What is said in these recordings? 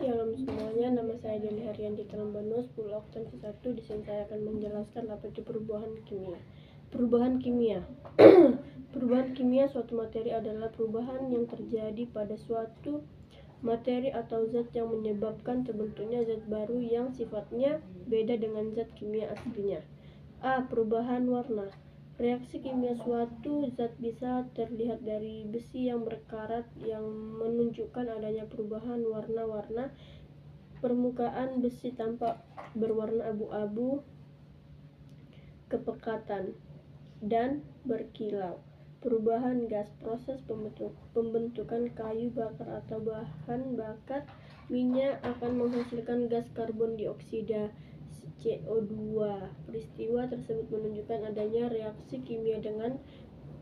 Shalom semuanya, nama saya Deli Haryanti Kalambano, 10 Oktan 1. Di sini saya akan menjelaskan apa itu perubahan kimia. Perubahan kimia. Perubahan kimia suatu materi adalah perubahan yang terjadi pada suatu materi atau zat yang menyebabkan terbentuknya zat baru yang sifatnya beda dengan zat kimia aslinya. A. Perubahan warna. Reaksi kimia suatu zat bisa terlihat dari besi yang berkarat yang menunjukkan adanya perubahan warna-warna. Permukaan besi tampak berwarna abu-abu, kepekatan, dan berkilau. Perubahan gas. Proses pembentukan kayu bakar atau bahan bakar minyak akan menghasilkan gas karbon dioksida CO2. Peristiwa tersebut menunjukkan adanya reaksi kimia dengan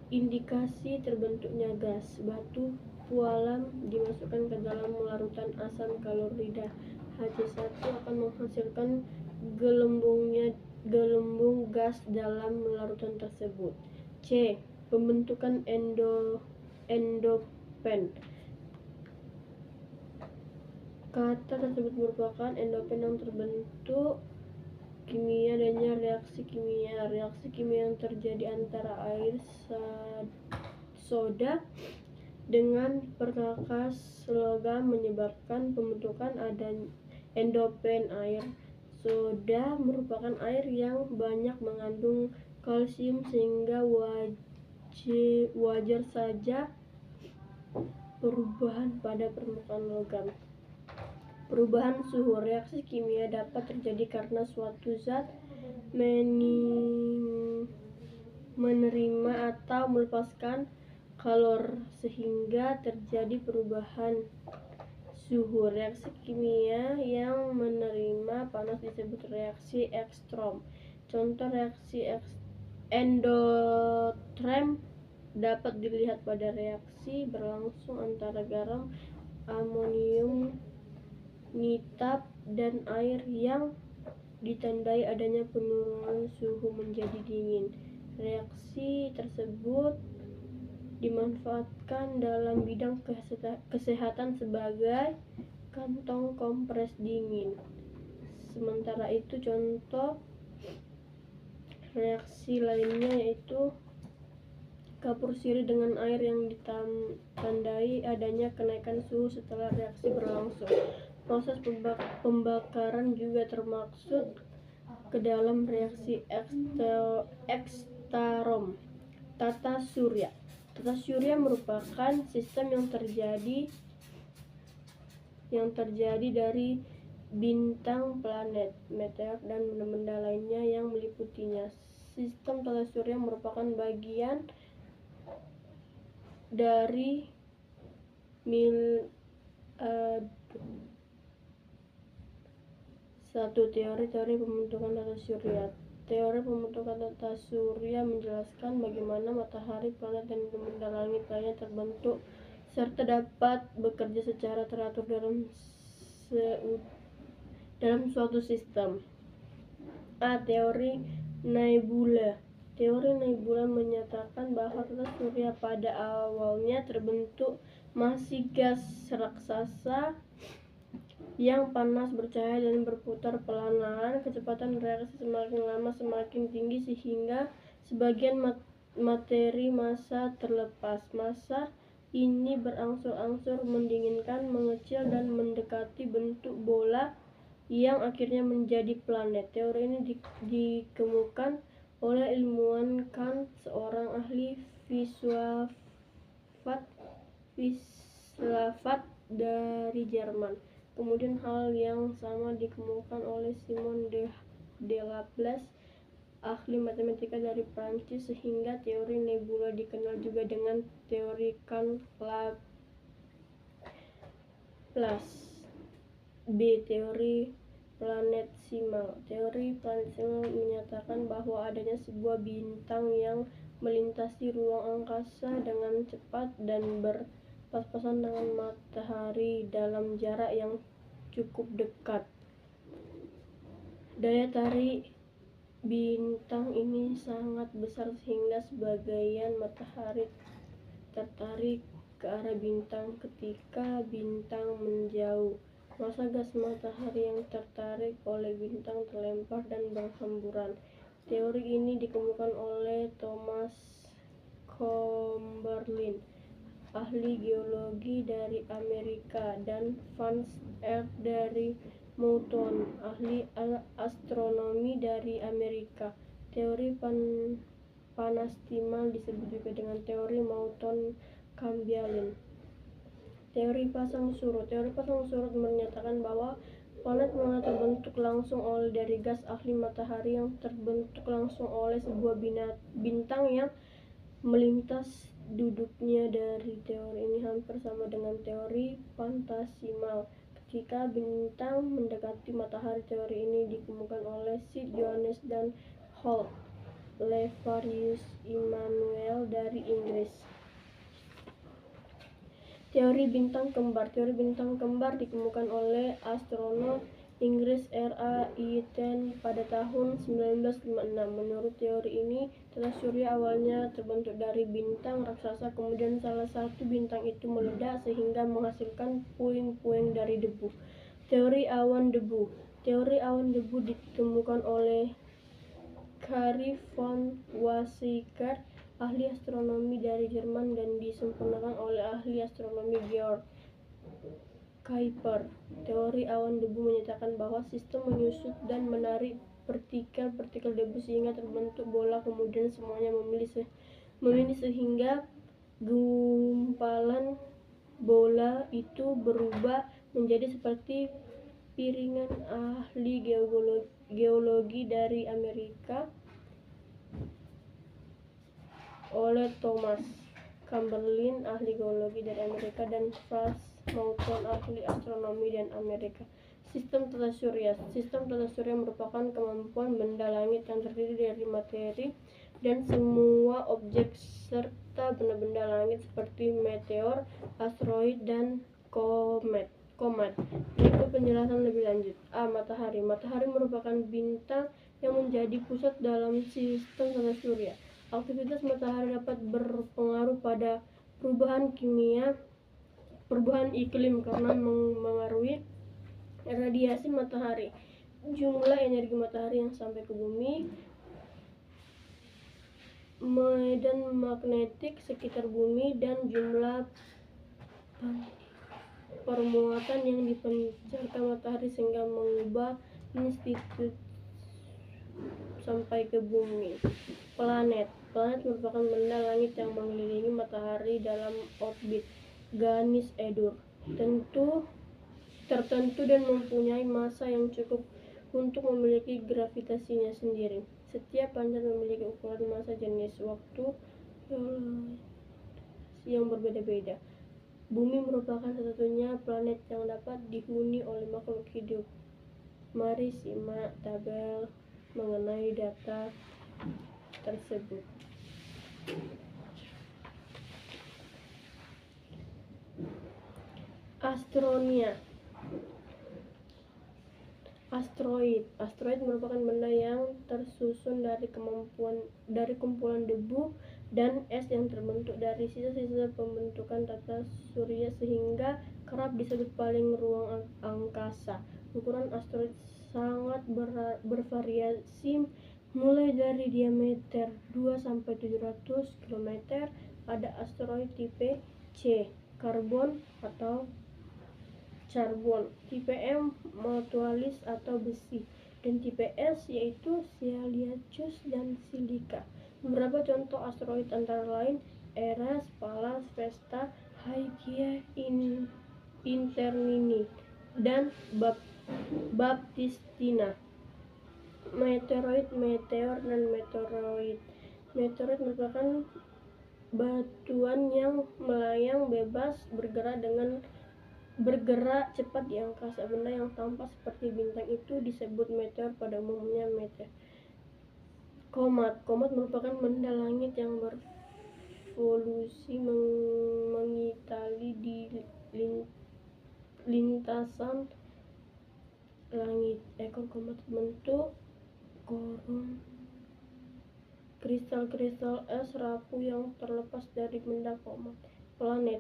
indikasi terbentuknya gas. Batu pualam dimasukkan ke dalam larutan asam klorida HC1 akan menghasilkan gelembung gas dalam larutan tersebut. C. Pembentukan endopen. Kata tersebut merupakan endopen yang terbentuk kimia adanya reaksi kimia. Reaksi kimia yang terjadi antara air soda dengan perkakas logam menyebabkan pembentukan adanya endopen. Air soda merupakan air yang banyak mengandung kalsium sehingga wajar saja perubahan pada permukaan logam. Perubahan suhu. Reaksi kimia dapat terjadi karena suatu zat menerima atau melepaskan kalor sehingga terjadi perubahan suhu. Reaksi kimia yang menerima panas disebut reaksi ekstrom. Contoh reaksi endoterm dapat dilihat pada reaksi berlangsung antara garam, amonium nitrat, dan air yang ditandai adanya penurunan suhu menjadi dingin. Reaksi tersebut dimanfaatkan dalam bidang kesehatan sebagai kantong kompres dingin. Sementara itu contoh reaksi lainnya yaitu kapur sirih dengan air yang ditandai adanya kenaikan suhu setelah reaksi berlangsung. Proses pembakaran juga termaksud ke dalam reaksi ekstarom. Tata surya. Tata surya merupakan sistem yang terjadi dari bintang, planet, meteor, dan benda-benda lainnya yang meliputinya. Sistem tata surya merupakan bagian dari teori pembentukan tata surya. Teori pembentukan tata surya menjelaskan bagaimana matahari, planet, dan benda langit lainnya terbentuk serta dapat bekerja secara teratur dalam suatu sistem. A. Teori nebula. Teori nebula menyatakan bahwa tata surya pada awalnya terbentuk masih gas raksasa yang panas, bercahaya, dan berputar pelan-pelan. Kecepatan reaksi semakin lama semakin tinggi sehingga sebagian materi massa terlepas. Massa ini berangsur-angsur mendinginkan, mengecil, dan mendekati bentuk bola yang akhirnya menjadi planet. Teori ini dikemukakan oleh ilmuwan Kant, seorang ahli filsafat dari Jerman. Kemudian hal yang sama dikemukakan oleh Simon de Laplace, ahli matematika dari Prancis, sehingga teori nebula dikenal juga dengan teori Kant-Laplace. B. Teori planetesimal. Teori planetesimal menyatakan bahwa adanya sebuah bintang yang melintasi ruang angkasa dengan cepat dan berpas-pasan dengan matahari dalam jarak yang cukup dekat. Daya tarik bintang ini sangat besar sehingga sebagian matahari tertarik ke arah bintang ketika bintang menjauh. Masa gas matahari yang tertarik oleh bintang terlempar dan berhamburan. Teori ini dikemukakan oleh Thomas Chamberlain, ahli geologi dari Amerika, dan Franz R. dari Mouton, ahli astronomi dari Amerika. Teori panas timal disebut juga dengan teori Mouton-Chamberlain. Teori pasang surut. Teori pasang surut menyatakan bahwa planet-planet terbentuk langsung dari gas ahli matahari yang terbentuk langsung oleh sebuah bintang yang melintas duduknya. Dari teori ini hampir sama dengan teori fantasimal. Ketika bintang mendekati matahari, teori ini dikemukakan oleh Sir Johannes dan Holt Levarius Immanuel dari Inggris. Teori bintang kembar. Teori bintang kembar dikemukakan oleh astronom Inggris R.A. Eaton pada tahun 1956. Menurut teori ini, tata surya awalnya terbentuk dari bintang raksasa, kemudian salah satu bintang itu meledak sehingga menghasilkan puing-puing dari debu. Teori awan debu. Teori awan debu ditemukan oleh Carl von Weizsäcker, ahli astronomi dari Jerman, dan disempurnakan oleh ahli astronomi Georg Kuiper. Teori awan debu menyatakan bahwa sistem menyusut dan menarik partikel-partikel debu sehingga terbentuk bola, kemudian semuanya memilih sehingga gumpalan bola itu berubah menjadi seperti piringan. Ahli geologi dari Amerika oleh Thomas Chamberlain, ahli geologi dari Amerika, dan Franz Mouton, ahli astronomi dan Amerika. Sistem tata surya. Sistem tata surya merupakan kemampuan benda langit yang terdiri dari materi dan semua objek serta benda-benda langit seperti meteor, asteroid, dan komet. Berikut penjelasan lebih lanjut. A. Matahari. Matahari merupakan bintang yang menjadi pusat dalam sistem tata surya. Aktivitas matahari dapat berpengaruh pada perubahan iklim karena memengaruhi radiasi matahari, jumlah energi matahari yang sampai ke bumi, medan magnetik sekitar bumi, dan jumlah permuatan yang dipancarkan matahari sehingga mengubah institut sampai ke bumi. Planet merupakan benda langit yang mengelilingi matahari dalam orbit ganis edur tertentu dan mempunyai massa yang cukup untuk memiliki gravitasinya sendiri. Setiap planet memiliki ukuran, massa, jenis, waktu yang berbeda-beda. Bumi merupakan satu-satunya planet yang dapat dihuni oleh makhluk hidup. Mari simak tabel mengenai data tersebut. Astronomia. Asteroid merupakan benda yang tersusun dari kumpulan debu dan es yang terbentuk dari sisa-sisa pembentukan tata surya sehingga kerap disebut paling ruang angkasa. Ukuran asteroid sangat bervariasi, mulai dari diameter 2-700 km. Ada asteroid tipe C, karbon atau charbon, tipe M, maltoalis atau besi, dan tipe S yaitu Siliceus dan silika. Beberapa contoh asteroid antara lain Eris, Pallas, Vesta, Hygiea, Internini, dan Baptistina. Meteor, dan meteoroid. Meteoroid merupakan batuan yang melayang bebas bergerak cepat di angkasa. Benda yang tampak seperti bintang itu disebut meteor, pada umumnya meteor. Komet merupakan benda langit yang bervolusi mengitari di lintasan langit. Ekor komet berbentuk koron, kristal-kristal es rapuh yang terlepas dari benda komet. Planet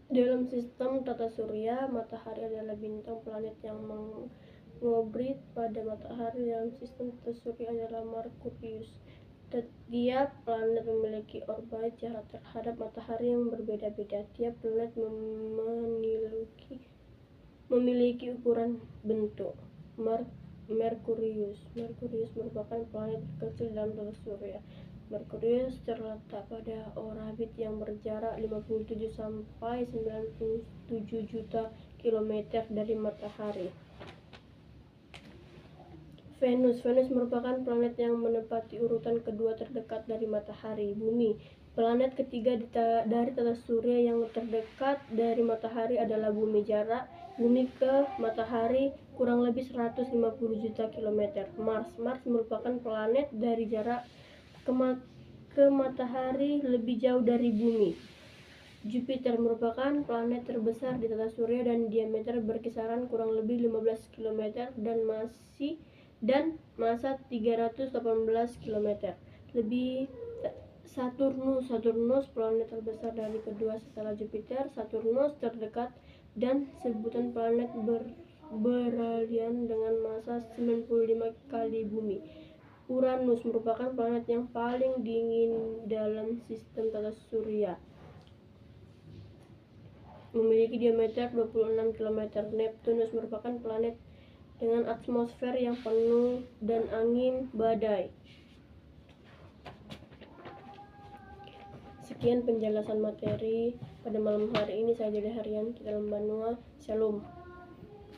Dalam sistem tata surya, matahari adalah bintang planet yang mengorbit pada matahari. Dalam sistem tata surya adalah Merkurius. Tiap planet memiliki orbit jarak terhadap matahari yang berbeda-beda. Tiap planet memiliki ukuran bentuk. Merkurius merupakan planet terkecil dalam tata surya. Merkurius terletak pada orbit yang berjarak 57 sampai 97 juta kilometer dari matahari. Venus merupakan planet yang menempati urutan kedua terdekat dari matahari. Bumi, planet ketiga dari tata surya yang terdekat dari matahari adalah Bumi. Jarak Bumi ke matahari kurang lebih 150 juta kilometer. Mars merupakan planet dari jarak ke matahari lebih jauh dari Bumi. Jupiter merupakan planet terbesar di tata surya dan diameter berkisaran kurang lebih 15 km dan massa 318 km. Saturnus planet terbesar dari kedua setelah Jupiter. Saturnus terdekat dan sebutan planet beralian dengan massa 95 kali Bumi. Uranus merupakan planet yang paling dingin dalam sistem tata surya, memiliki diameter 26 km. Neptunus merupakan planet dengan atmosfer yang penuh dan angin badai. Sekian penjelasan materi pada malam hari ini. Saya Dede Haryan, kita Lembanua. Shalom.